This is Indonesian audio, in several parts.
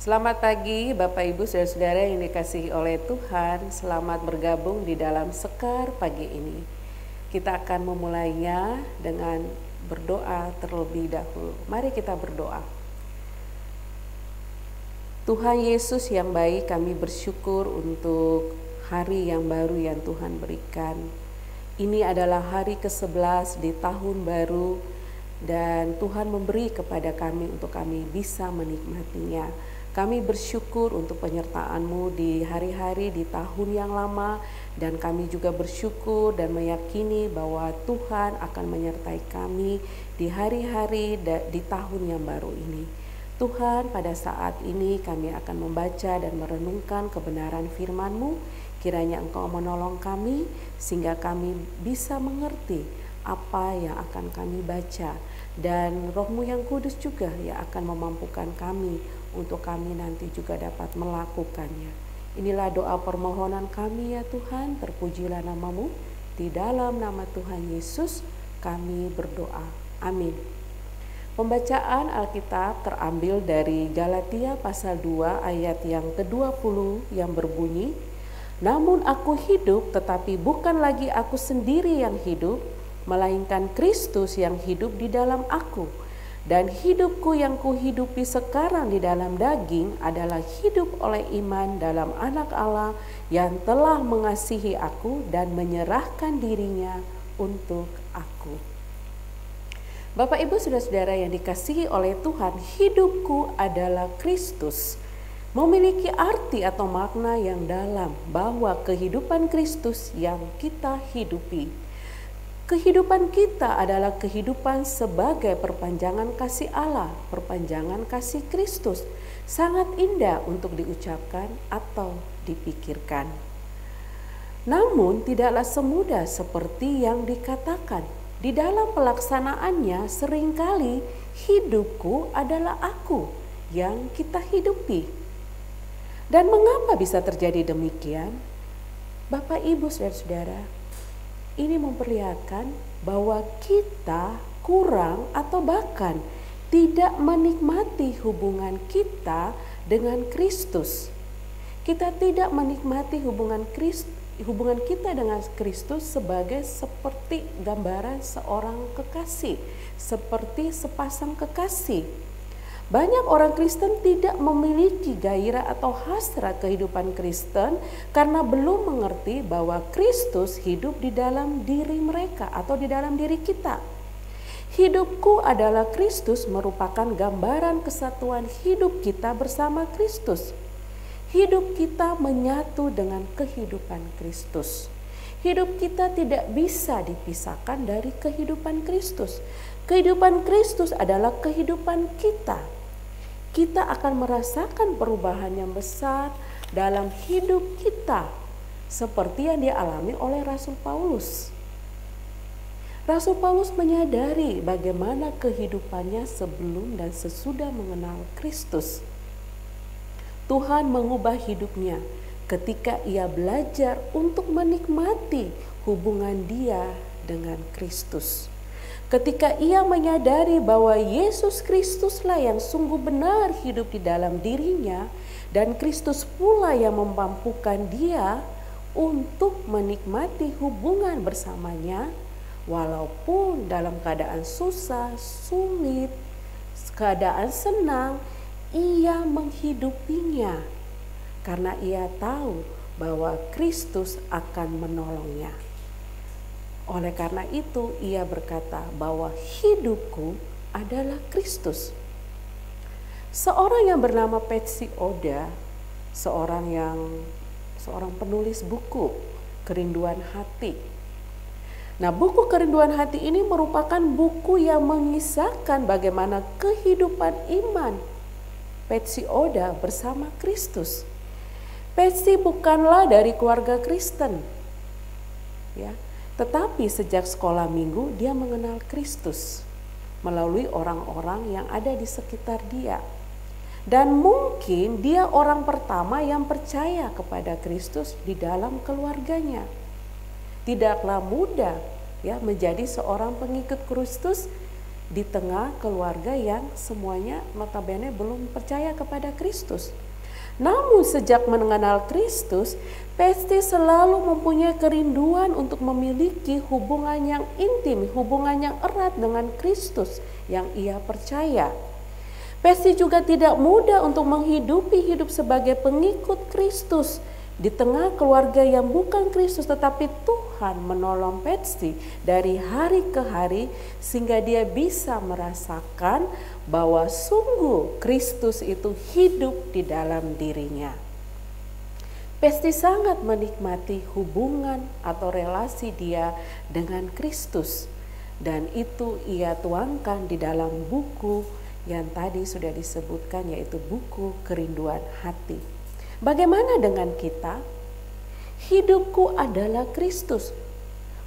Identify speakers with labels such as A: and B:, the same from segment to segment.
A: Selamat pagi Bapak Ibu Saudara-saudara yang dikasihi oleh Tuhan. Selamat bergabung di dalam Sekar pagi ini. Kita akan memulainya dengan berdoa terlebih dahulu. Mari kita berdoa. Tuhan Yesus yang baik, kami bersyukur untuk hari yang baru yang Tuhan berikan. Ini adalah hari ke-11 di tahun baru dan Tuhan memberi kepada kami untuk kami bisa menikmatinya. Kami bersyukur untuk penyertaan-Mu di hari-hari di tahun yang lama, dan kami juga bersyukur dan meyakini bahwa Tuhan akan menyertai kami di hari-hari di tahun yang baru ini. Tuhan, pada saat ini kami akan membaca dan merenungkan kebenaran firman-Mu. Kiranya Engkau menolong kami sehingga kami bisa mengerti apa yang akan kami baca, dan Roh-Mu yang kudus juga yang akan memampukan kami untuk kami nanti juga dapat melakukannya. Inilah doa permohonan kami ya Tuhan, terpujilah nama-Mu. Di dalam nama Tuhan Yesus kami berdoa. Amin. Pembacaan Alkitab terambil dari Galatia pasal 2 ayat yang ke-20 yang berbunyi, "Namun aku hidup, tetapi bukan lagi aku sendiri yang hidup, melainkan Kristus yang hidup di dalam aku. Dan hidupku yang kuhidupi sekarang di dalam daging adalah hidup oleh iman dalam Anak Allah yang telah mengasihi aku dan menyerahkan dirinya untuk aku." Bapak Ibu Saudara-saudara yang dikasihi oleh Tuhan, hidupku adalah Kristus memiliki arti atau makna yang dalam, bahwa kehidupan Kristus yang kita hidupi. Kehidupan kita adalah kehidupan sebagai perpanjangan kasih Allah, perpanjangan kasih Kristus. Sangat indah untuk diucapkan atau dipikirkan. Namun tidaklah semudah seperti yang dikatakan. Di dalam pelaksanaannya seringkali hidupku adalah aku yang kita hidupi. Dan mengapa bisa terjadi demikian? Bapak Ibu Saudara-saudara, ini memperlihatkan bahwa kita kurang atau bahkan tidak menikmati hubungan kita dengan Kristus. Kita tidak menikmati hubungan kita dengan Kristus sebagai seperti gambaran seorang kekasih, seperti sepasang kekasih. Banyak orang Kristen tidak memiliki gairah atau hasrat kehidupan Kristen karena belum mengerti bahwa Kristus hidup di dalam diri mereka atau di dalam diri kita. Hidupku adalah Kristus merupakan gambaran kesatuan hidup kita bersama Kristus. Hidup kita menyatu dengan kehidupan Kristus. Hidup kita tidak bisa dipisahkan dari kehidupan Kristus. Kehidupan Kristus adalah kehidupan kita. Kita akan merasakan perubahan yang besar dalam hidup kita, seperti yang dialami oleh Rasul Paulus. Rasul Paulus menyadari bagaimana kehidupannya sebelum dan sesudah mengenal Kristus. Tuhan mengubah hidupnya ketika ia belajar untuk menikmati hubungan dia dengan Kristus. Ketika ia menyadari bahwa Yesus Kristuslah yang sungguh benar hidup di dalam dirinya, dan Kristus pula yang memampukan dia untuk menikmati hubungan bersamanya, walaupun dalam keadaan susah, sulit, keadaan senang, ia menghidupinya karena ia tahu bahwa Kristus akan menolongnya. Oleh karena itu ia berkata bahwa hidupku adalah Kristus. Seorang yang bernama Patsy Oda, seorang penulis buku Kerinduan Hati. Nah, buku Kerinduan Hati ini merupakan buku yang mengisahkan bagaimana kehidupan iman Patsy Oda bersama Kristus. Patsy bukanlah dari keluarga Kristen, ya. Tetapi sejak sekolah minggu dia mengenal Kristus melalui orang-orang yang ada di sekitar dia. Dan mungkin dia orang pertama yang percaya kepada Kristus di dalam keluarganya. Tidaklah mudah ya menjadi seorang pengikut Kristus di tengah keluarga yang semuanya notabene belum percaya kepada Kristus. Namun sejak mengenal Kristus, Pesti selalu mempunyai kerinduan untuk memiliki hubungan yang intim, hubungan yang erat dengan Kristus yang ia percaya. Pesti juga tidak mudah untuk menghidupi hidup sebagai pengikut Kristus di tengah keluarga yang bukan Kristus, tetapi Tuhan menolong Pesti dari hari ke hari sehingga dia bisa merasakan bahwa sungguh Kristus itu hidup di dalam dirinya. Pesti sangat menikmati hubungan atau relasi dia dengan Kristus, dan itu ia tuangkan di dalam buku yang tadi sudah disebutkan, yaitu buku Kerinduan Hati. Bagaimana dengan kita? Hidupku adalah Kristus,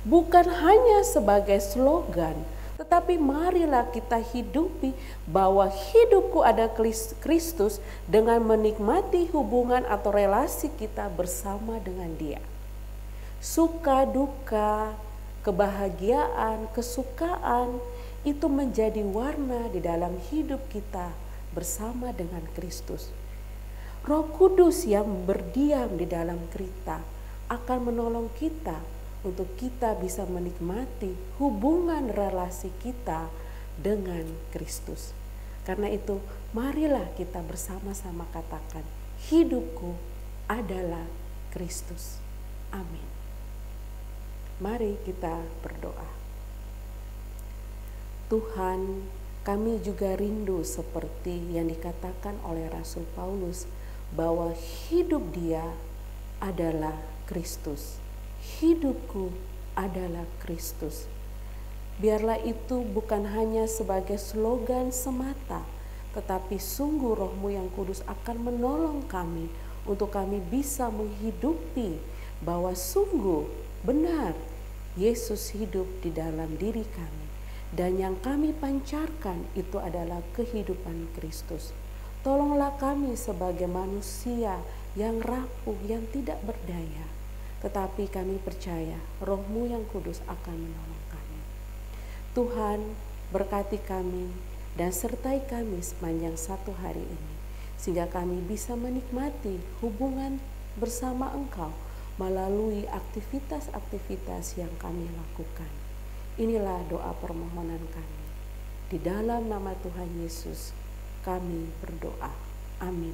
A: bukan hanya sebagai slogan, tetapi marilah kita hidupi bahwa hidupku ada Kristus dengan menikmati hubungan atau relasi kita bersama dengan Dia. Suka duka, kebahagiaan, kesukaan itu menjadi warna di dalam hidup kita bersama dengan Kristus. Roh Kudus yang berdiam di dalam kita akan menolong kita untuk kita bisa menikmati hubungan relasi kita dengan Kristus. Karena itu, marilah kita bersama-sama katakan, hidupku adalah Kristus. Amin. Mari kita berdoa. Tuhan, kami juga rindu seperti yang dikatakan oleh Rasul Paulus, bahwa hidup dia adalah Kristus. Hidupku adalah Kristus. Biarlah itu bukan hanya sebagai slogan semata, tetapi sungguh Roh-Mu yang kudus akan menolong kami untuk kami bisa menghidupi bahwa sungguh benar Yesus hidup di dalam diri kami, dan yang kami pancarkan itu adalah kehidupan Kristus. Tolonglah kami sebagai manusia yang rapuh, yang tidak berdaya, tetapi kami percaya Roh-Mu yang kudus akan menolong kami. Tuhan, berkati kami dan sertai kami sepanjang satu hari ini, sehingga kami bisa menikmati hubungan bersama Engkau melalui aktivitas-aktivitas yang kami lakukan. Inilah doa permohonan kami. Di dalam nama Tuhan Yesus kami berdoa. Amin.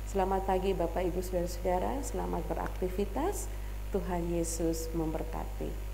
A: Selamat pagi Bapak Ibu Saudara-saudara, selamat beraktivitas. Tuhan Yesus memberkati.